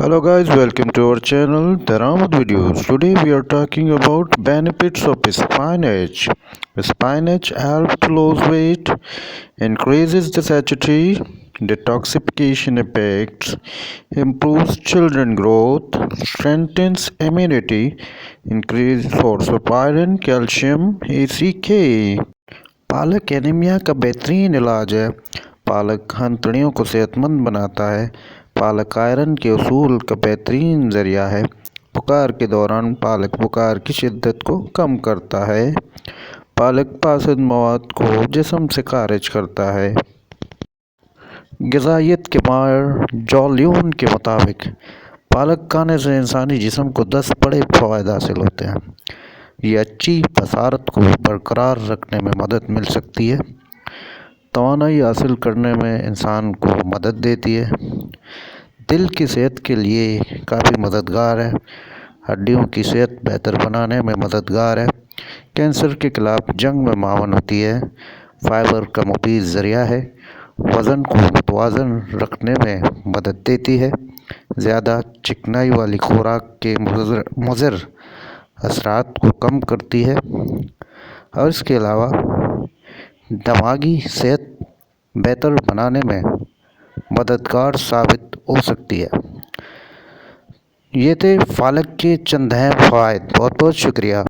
Hello guys, welcome to our channel Dharamad Videos. Today we are talking about benefits of spinach. Spinach helps to lose weight, increases the satiety, detoxification effects, improves children growth, strengthens immunity, increases source of iron, calcium, ACK. पालक anaemia का बेहतरीन इलाज है। पालक हथकड़ियों को सेहतमंद बनाता है। पालक आयरन के उसूल का बेहतरीन ज़रिया है। बुखार के दौरान पालक बुखार की शिद्दत को कम करता है। पालक पाचन मवाद को जिस्म से खारिज करता है। ग़िज़ाइयत के माहिर जॉन ल्यून के मुताबिक पालक खाने से इंसानी जिस्म को 10 बड़े फ़वाइद हासिल होते हैं। ये अच्छी बसारत को बरकरार रखने में मदद मिल सकती है। तवानाई हासिल करने में इंसान को मदद देती है। दिल की सेहत के लिए काफ़ी मददगार है। हड्डियों की सेहत बेहतर बनाने में मददगार है। कैंसर के खिलाफ जंग में मावन होती है। फाइबर का मुफीद ज़रिया है। वज़न को मुतवाज़न रखने में मदद देती है। ज़्यादा चिकनाई वाली खुराक के मुज़र असरात को कम करती है और इसके अलावा दिमागी सेहत बेहतर बनाने में मददगार साबित हो सकती है। ये थे पालक के चंद अहम फ़वाइद। बहुत बहुत शुक्रिया।